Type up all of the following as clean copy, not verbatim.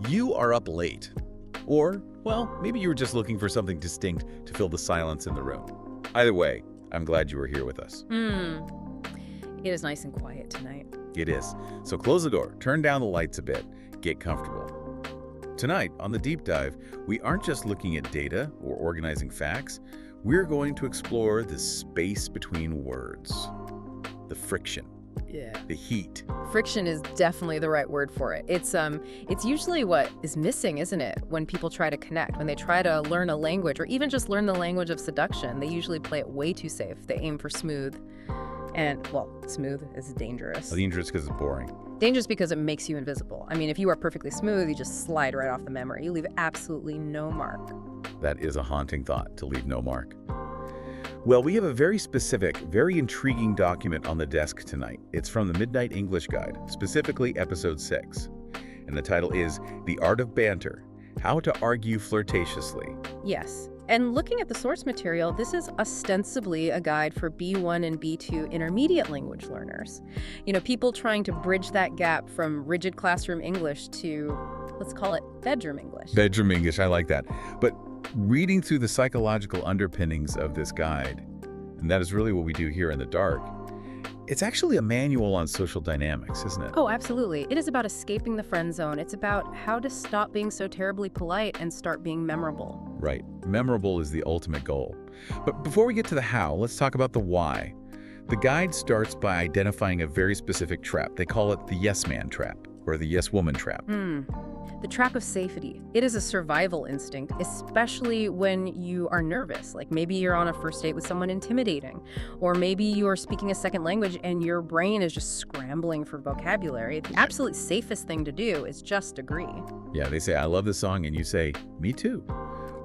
You are up late. Or, well, maybe you were just looking for something distinct to fill the silence in the room. Either way, I'm glad you were here with us. It is nice and quiet tonight. It is. So close the door, turn down the lights a bit, get comfortable. Tonight, on the Deep Dive, we aren't just looking at data or organizing facts. We're going to explore the space between words. The friction. Yeah. The heat. Friction is definitely the right word for it. It's usually what is missing, isn't it? When people try to connect, when they try to learn a language or even just learn the language of seduction, they usually play it way too safe. They aim for smooth. And, well, smooth is dangerous. Dangerous because it's boring. Dangerous because it makes you invisible. I mean, if you are perfectly smooth, you just slide right off the memory. You leave absolutely no mark. That is a haunting thought, to leave no mark. Well, we have a very specific, very intriguing document on the desk tonight. It's from the Midnight English Guide, specifically episode 6. And the title is The Art of Banter, How to Argue Flirtatiously. Yes. And looking at the source material, this is ostensibly a guide for B1 and B2 intermediate language learners. You know, people trying to bridge that gap from rigid classroom English to, let's call it, bedroom English. Bedroom English, I like that. But reading through the psychological underpinnings of this guide, and that is really what we do here in the dark, it's actually a manual on social dynamics, isn't it? Oh, absolutely. It is about escaping the friend zone. It's about how to stop being so terribly polite and start being memorable. Right. Memorable is the ultimate goal. But before we get to the how, let's talk about the why. The guide starts by identifying a very specific trap. They call it the yes man trap, or the yes woman trap. The trap of safety. It is a survival instinct, especially when you are nervous. Like maybe you're on a first date with someone intimidating, or maybe you are speaking a second language and your brain is just scrambling for vocabulary. The absolute safest thing to do is just agree. Yeah, they say, I love this song, and you say, me too.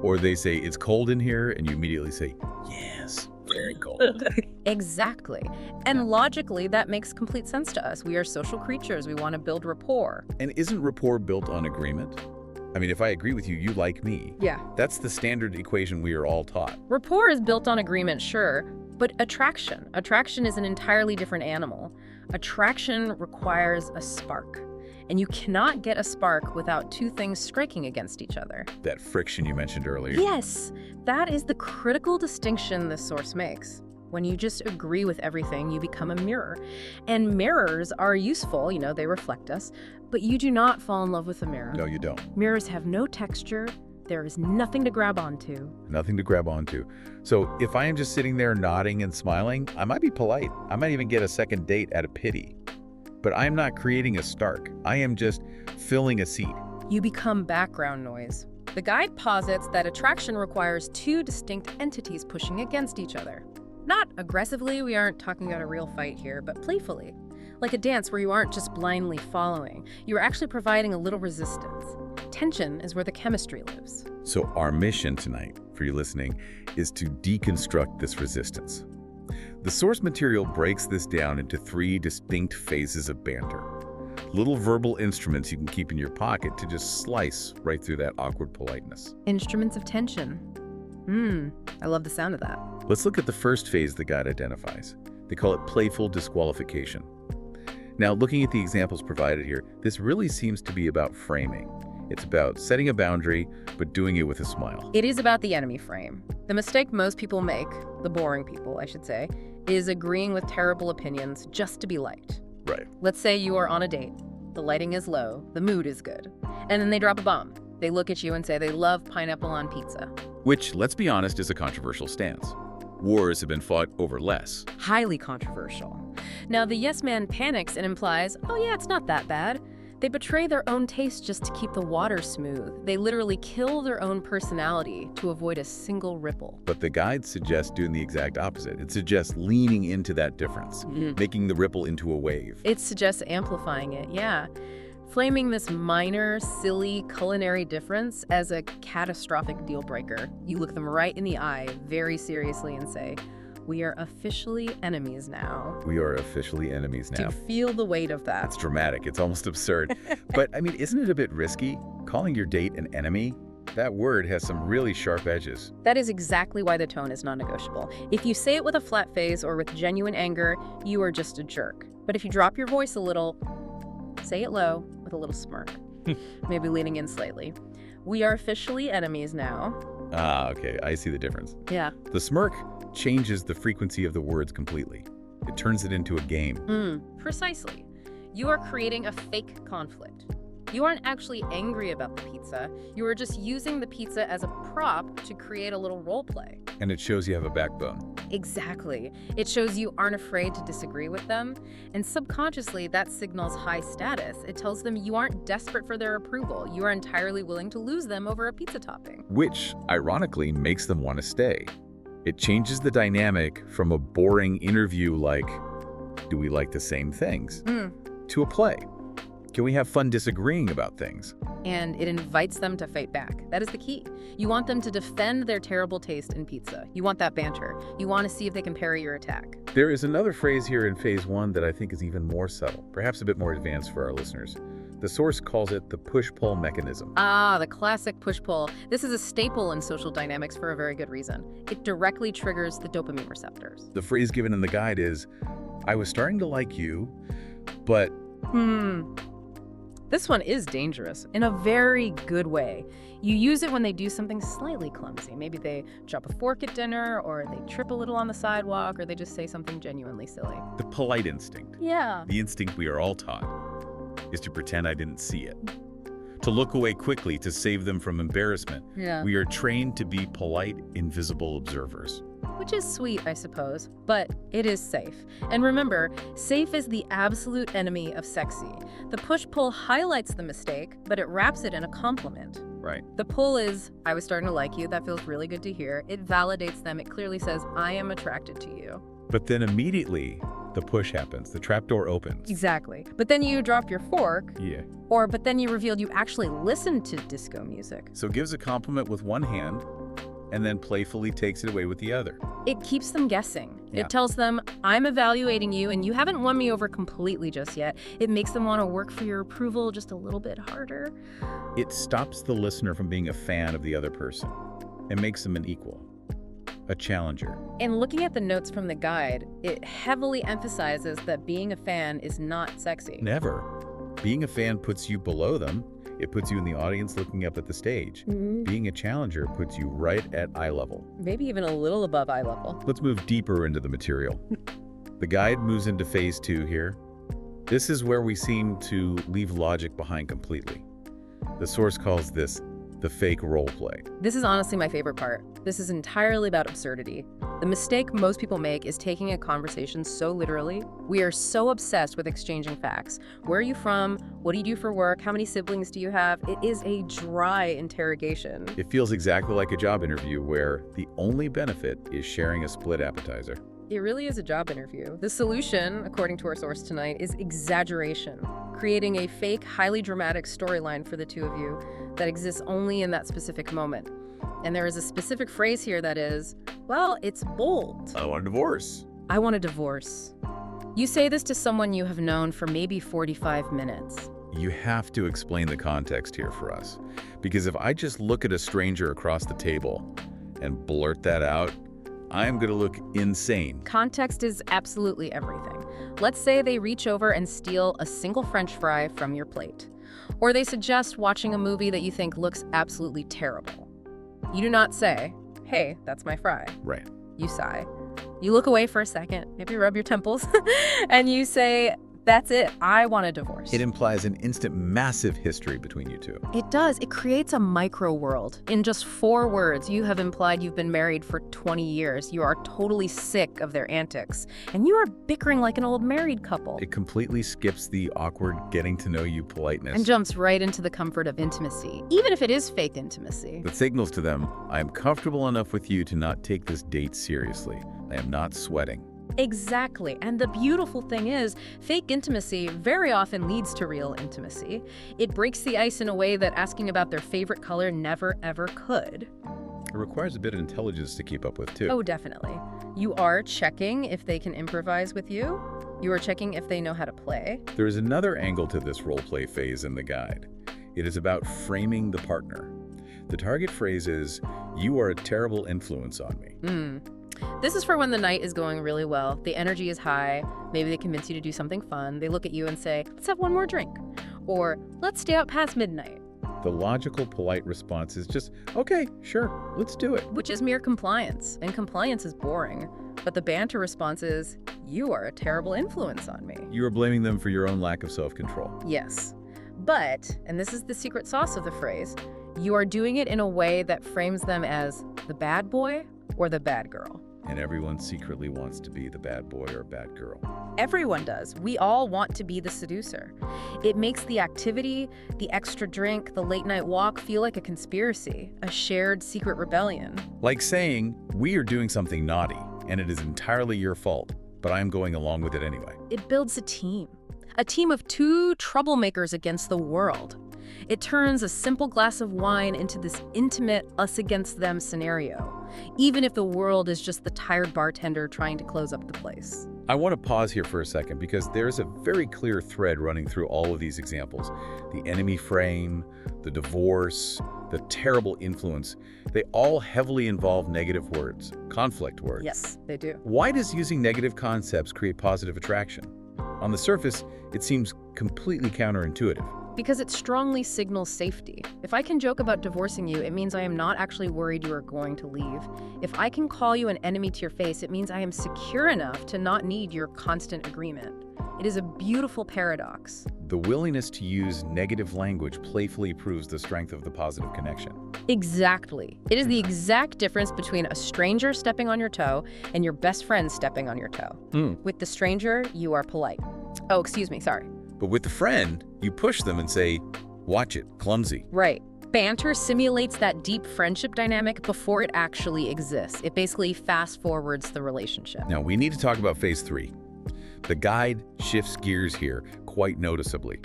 Or they say, it's cold in here, and you immediately say, yes, very cold. Exactly. And logically, that makes complete sense to us. We are social creatures. We want to build rapport. And isn't rapport built on agreement? I mean, if I agree with you, you like me. Yeah. That's the standard equation we are all taught. Rapport is built on agreement, sure, but attraction. Attraction is an entirely different animal. Attraction requires a spark. And you cannot get a spark without two things striking against each other. That friction you mentioned earlier. Yes, that is the critical distinction this source makes. When you just agree with everything, you become a mirror. And mirrors are useful, you know, they reflect us, but you do not fall in love with a mirror. No, you don't. Mirrors have no texture. There is nothing to grab onto. Nothing to grab onto. So if I am just sitting there nodding and smiling, I might be polite. I might even get a second date out of pity. But I am not creating a stark. I am just filling a seat. You become background noise. The guide posits that attraction requires two distinct entities pushing against each other. Not aggressively, we aren't talking about a real fight here, but playfully. Like a dance where you aren't just blindly following. You're actually providing a little resistance. Tension is where the chemistry lives. So our mission tonight, for you listening, is to deconstruct this resistance. The source material breaks this down into 3 distinct phases of banter. Little verbal instruments you can keep in your pocket to just slice right through that awkward politeness. Instruments of tension. I love the sound of that. Let's look at the first phase the guide identifies. They call it playful disqualification. Now, looking at the examples provided here, this really seems to be about framing. It's about setting a boundary, but doing it with a smile. It is about the enemy frame. The mistake most people make, the boring people, I should say, is agreeing with terrible opinions just to be liked. Right. Let's say you are on a date. The lighting is low, the mood is good. And then they drop a bomb. They look at you and say they love pineapple on pizza. Which, let's be honest, is a controversial stance. Wars have been fought over less. Highly controversial. Now the yes man panics and implies, oh yeah, it's not that bad. They betray their own taste just to keep the water smooth. They literally kill their own personality to avoid a single ripple. But the guide suggests doing the exact opposite. It suggests leaning into that difference, making the ripple into a wave. It suggests amplifying it, yeah. Flaming this minor, silly culinary difference as a catastrophic deal breaker. You look them right in the eye very seriously and say, we are officially enemies now. We are officially enemies now. Do you feel the weight of that? It's dramatic. It's almost absurd. But, I mean, isn't it a bit risky? Calling your date an enemy? That word has some really sharp edges. That is exactly why the tone is non-negotiable. If you say it with a flat face or with genuine anger, you are just a jerk. But if you drop your voice a little, say it low with a little smirk. maybe leaning in slightly. We are officially enemies now. Ah, okay, I see the difference. Yeah. The smirk changes the frequency of the words completely. It turns it into a game. Precisely. You are creating a fake conflict. You aren't actually angry about the pizza. You are just using the pizza as a prop to create a little role play. And it shows you have a backbone. Exactly. It shows you aren't afraid to disagree with them. And subconsciously, that signals high status. It tells them you aren't desperate for their approval. You are entirely willing to lose them over a pizza topping. Which, ironically, makes them want to stay. It changes the dynamic from a boring interview like, do we like the same things? To a play. Can we have fun disagreeing about things? And it invites them to fight back. That is the key. You want them to defend their terrible taste in pizza. You want that banter. You want to see if they can parry your attack. There is another phrase here in phase 1 that I think is even more subtle, perhaps a bit more advanced for our listeners. The source calls it the push-pull mechanism. Ah, the classic push-pull. This is a staple in social dynamics for a very good reason. It directly triggers the dopamine receptors. The phrase given in the guide is, I was starting to like you, but... This one is dangerous in a very good way. You use it when they do something slightly clumsy. Maybe they drop a fork at dinner, or they trip a little on the sidewalk, or they just say something genuinely silly. The polite instinct. Yeah. The instinct we are all taught is to pretend I didn't see it. To look away quickly to save them from embarrassment. Yeah. We are trained to be polite, invisible observers. Which is sweet, I suppose, but it is safe. And remember, safe is the absolute enemy of sexy. The push-pull highlights the mistake, but it wraps it in a compliment. Right. The pull is, I was starting to like you, that feels really good to hear. It validates them, it clearly says, I am attracted to you. But then immediately, the push happens, the trapdoor opens. Exactly. But then you drop your fork. Yeah. But then you revealed you actually listened to disco music. So gives a compliment with one hand, and then playfully takes it away with the other. It keeps them guessing. Yeah. It tells them, I'm evaluating you and you haven't won me over completely just yet. It makes them want to work for your approval just a little bit harder. It stops the listener from being a fan of the other person and makes them an equal, a challenger. And looking at the notes from the guide, it heavily emphasizes that being a fan is not sexy. Never. Being a fan puts you below them. It puts you in the audience looking up at the stage. Being a challenger puts you right at eye level. Maybe even a little above eye level. Let's move deeper into the material. The guide moves into phase 2 here. This is where we seem to leave logic behind completely. The source calls this the fake roleplay. This is honestly my favorite part. This is entirely about absurdity. The mistake most people make is taking a conversation so literally. We are so obsessed with exchanging facts. Where are you from? What do you do for work? How many siblings do you have? It is a dry interrogation. It feels exactly like a job interview where the only benefit is sharing a split appetizer. It really is a job interview. The solution, according to our source tonight, is exaggeration, creating a fake, highly dramatic storyline for the two of you that exists only in that specific moment. And there is a specific phrase here that is, well, it's bold. I want a divorce. I want a divorce. You say this to someone you have known for maybe 45 minutes. You have to explain the context here for us. Because if I just look at a stranger across the table and blurt that out, I'm going to look insane. Context is absolutely everything. Let's say they reach over and steal a single French fry from your plate. Or they suggest watching a movie that you think looks absolutely terrible. You do not say, hey, that's my fry. Right. You sigh. You look away for a second, maybe rub your temples, and you say, that's it, I want a divorce. It implies an instant massive history between you two. It does. It creates a micro world. In just 4 words, you have implied you've been married for 20 years. You are totally sick of their antics, and you are bickering like an old married couple. It completely skips the awkward getting to know you politeness. And jumps right into the comfort of intimacy, even if it is fake intimacy. That signals to them, I am comfortable enough with you to not take this date seriously. I am not sweating. Exactly. And the beautiful thing is, fake intimacy very often leads to real intimacy. It breaks the ice in a way that asking about their favorite color never, ever could. It requires a bit of intelligence to keep up with, too. Oh, definitely. You are checking if they can improvise with you. You are checking if they know how to play. There is another angle to this roleplay phase in the guide. It is about framing the partner. The target phrase is, you are a terrible influence on me. This is for when the night is going really well, the energy is high, maybe they convince you to do something fun, they look at you and say, let's have one more drink. or let's stay out past midnight, The logical, polite response is just, okay, sure, let's do it. which is mere compliance, and compliance is boring. But the banter response is, you are a terrible influence on me. You are blaming them for your own lack of self-control. Yes. But, and this is the secret sauce of the phrase, you are doing it in a way that frames them as the bad boy or the bad girl. And everyone secretly wants to be the bad boy or bad girl. Everyone does. We all want to be the seducer. It makes the activity, the extra drink, the late night walk feel like a conspiracy, a shared secret rebellion. Like saying, we are doing something naughty, and it is entirely your fault, but I am going along with it anyway. It builds a team of two troublemakers against the world. It turns a simple glass of wine into this intimate us against them scenario, even if the world is just the tired bartender trying to close up the place. I want to pause here for a second because there's a very clear thread running through all of these examples. The enemy frame, the divorce, the terrible influence, they all heavily involve negative words, conflict words. Yes, they do. Why does using negative concepts create positive attraction? On the surface, it seems completely counterintuitive. Because it strongly signals safety. If I can joke about divorcing you, it means I am not actually worried you are going to leave. If I can call you an enemy to your face, it means I am secure enough to not need your constant agreement. It is a beautiful paradox. The willingness to use negative language playfully proves the strength of the positive connection. Exactly. It is the exact difference between a stranger stepping on your toe and your best friend stepping on your toe. With the stranger, you are polite. Oh, excuse me, sorry. But with the friend, you push them and say, watch it, clumsy. Right. Banter simulates that deep friendship dynamic before it actually exists. It basically fast-forwards the relationship. Now, we need to talk about phase 3. The guide shifts gears here quite noticeably.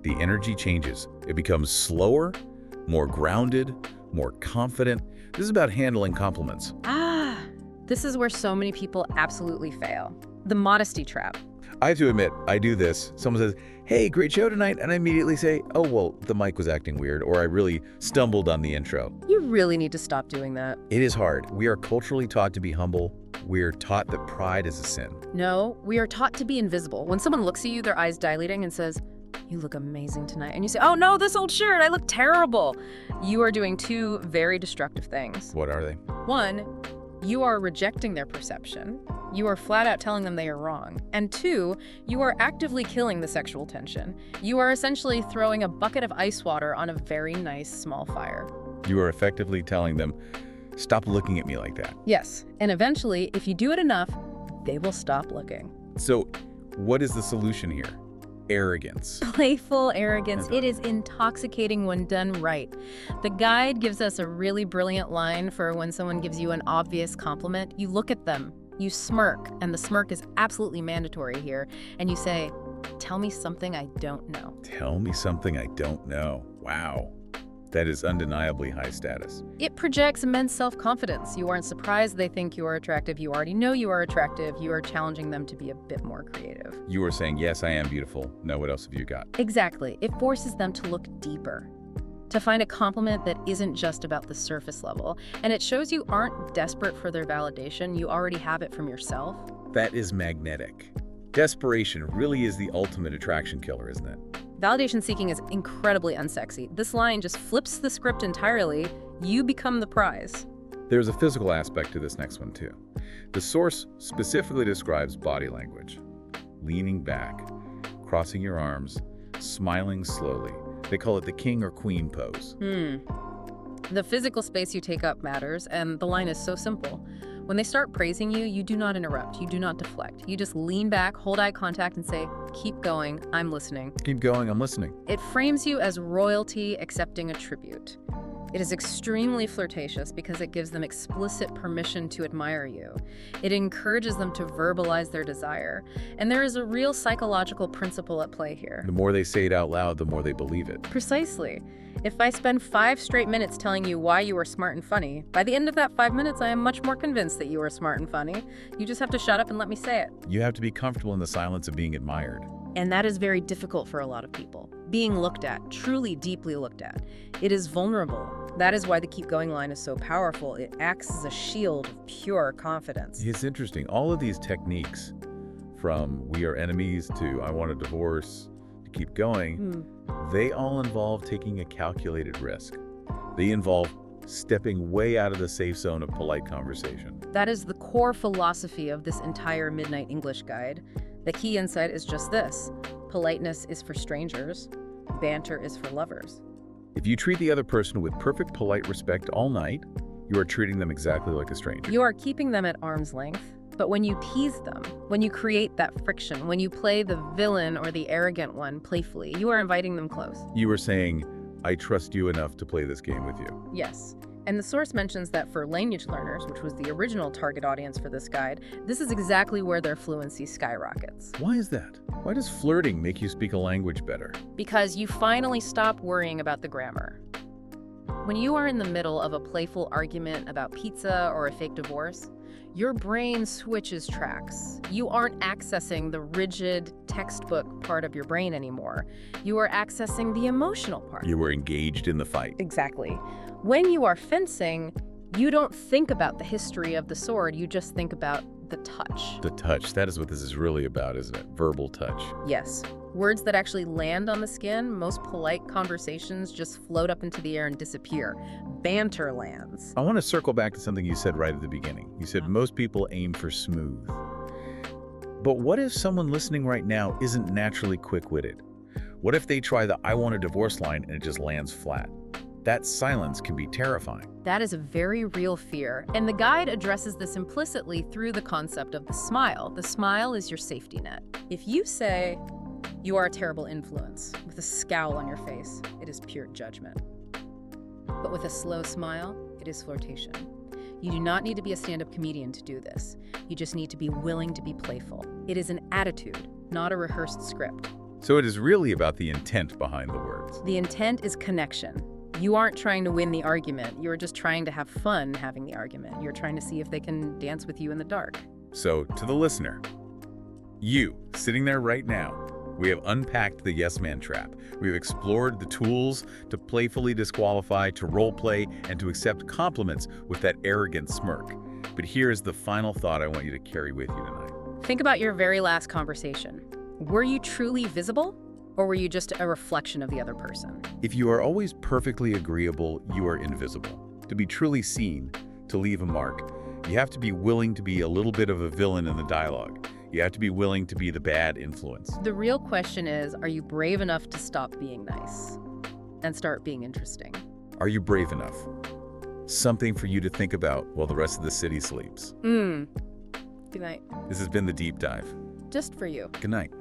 The energy changes. It becomes slower, more grounded, more confident. This is about handling compliments. This is where so many people absolutely fail. The modesty trap. I have to admit, I do this. Someone says, hey, great show tonight, and I immediately say, oh, well, the mic was acting weird, or I really stumbled on the intro. You really need to stop doing that. It is hard. We are culturally taught to be humble. We are taught that pride is a sin. No, we are taught to be invisible. When someone looks at you, their eyes dilating and says, you look amazing tonight. And you say, oh no, this old shirt, I look terrible. You are doing two very destructive things. What are they? One, you are rejecting their perception. You are flat out telling them they are wrong. And two, you are actively killing the sexual tension. You are essentially throwing a bucket of ice water on a very nice small fire. You are effectively telling them, stop looking at me like that. Yes, and eventually, if you do it enough, they will stop looking. So, what is the solution here? Arrogance. Playful arrogance. It is intoxicating when done right. The guide gives us a really brilliant line for when someone gives you an obvious compliment. You look at them, you smirk, and the smirk is absolutely mandatory here, and you say, tell me something I don't know. Tell me something I don't know. Wow. That is undeniably high status. It projects immense self-confidence. You aren't surprised they think you are attractive. You already know you are attractive. You are challenging them to be a bit more creative. You are saying, yes, I am beautiful. Now, what else have you got? Exactly. It forces them to look deeper, to find a compliment that isn't just about the surface level. And it shows you aren't desperate for their validation. You already have it from yourself. That is magnetic. Desperation really is the ultimate attraction killer, isn't it? Validation seeking is incredibly unsexy. This line just flips the script entirely. You become the prize. There's a physical aspect to this next one, too. The source specifically describes body language. Leaning back, crossing your arms, smiling slowly. They call it the king or queen pose. The physical space you take up matters, and the line is so simple. When they start praising you, you do not interrupt, you do not deflect. You just lean back, hold eye contact, and say, keep going, I'm listening. Keep going, I'm listening. It frames you as royalty accepting a tribute. It is extremely flirtatious because it gives them explicit permission to admire you. It encourages them to verbalize their desire. And there is a real psychological principle at play here. The more they say it out loud, the more they believe it. Precisely. If I spend 5 straight minutes telling you why you are smart and funny, by the end of that 5 minutes, I am much more convinced that you are smart and funny. You just have to shut up and let me say it. You have to be comfortable in the silence of being admired. And that is very difficult for a lot of people. Being looked at, truly deeply looked at. It is vulnerable. That is why the keep going line is so powerful. It acts as a shield of pure confidence. It's interesting. All of these techniques, from we are enemies to I want a divorce, to keep going, they all involve taking a calculated risk. They involve stepping way out of the safe zone of polite conversation. That is the core philosophy of this entire Midnight English Guide. The key insight is just this: politeness is for strangers, banter is for lovers. If you treat the other person with perfect polite respect all night, you are treating them exactly like a stranger. You are keeping them at arm's length, but when you tease them, when you create that friction, when you play the villain or the arrogant one playfully, you are inviting them close. You are saying, I trust you enough to play this game with you. Yes. And the source mentions that for language learners, which was the original target audience for this guide, this is exactly where their fluency skyrockets. Why is that? Why does flirting make you speak a language better? Because you finally stop worrying about the grammar. When you are in the middle of a playful argument about pizza or a fake divorce, your brain switches tracks. You aren't accessing the rigid textbook part of your brain anymore. You are accessing the emotional part. You were engaged in the fight. Exactly. When you are fencing, you don't think about the history of the sword, you just think about the touch. The touch, that is what this is really about, isn't it? Verbal touch. Yes. Words that actually land on the skin, most polite conversations just float up into the air and disappear. Banter lands. I want to circle back to something you said right at the beginning. You said most people aim for smooth. But what if someone listening right now isn't naturally quick-witted? What if they try the I want a divorce line and it just lands flat? That silence can be terrifying. That is a very real fear, and the guide addresses this implicitly through the concept of the smile. The smile is your safety net. If you say, "You are a terrible influence," with a scowl on your face, it is pure judgment. But with a slow smile, it is flirtation. You do not need to be a stand-up comedian to do this. You just need to be willing to be playful. It is an attitude, not a rehearsed script. So it is really about the intent behind the words. The intent is connection. You aren't trying to win the argument. You're just trying to have fun having the argument. You're trying to see if they can dance with you in the dark. So, to the listener, you, sitting there right now, we have unpacked the yes man trap. We've explored the tools to playfully disqualify, to role play, and to accept compliments with that arrogant smirk. But here's the final thought I want you to carry with you tonight. Think about your very last conversation. Were you truly visible? Or were you just a reflection of the other person? If you are always perfectly agreeable, you are invisible. To be truly seen, to leave a mark, you have to be willing to be a little bit of a villain in the dialogue. You have to be willing to be the bad influence. The real question is, are you brave enough to stop being nice and start being interesting? Are you brave enough? Something for you to think about while the rest of the city sleeps. Good night. This has been The Deep Dive. Just for you. Good night.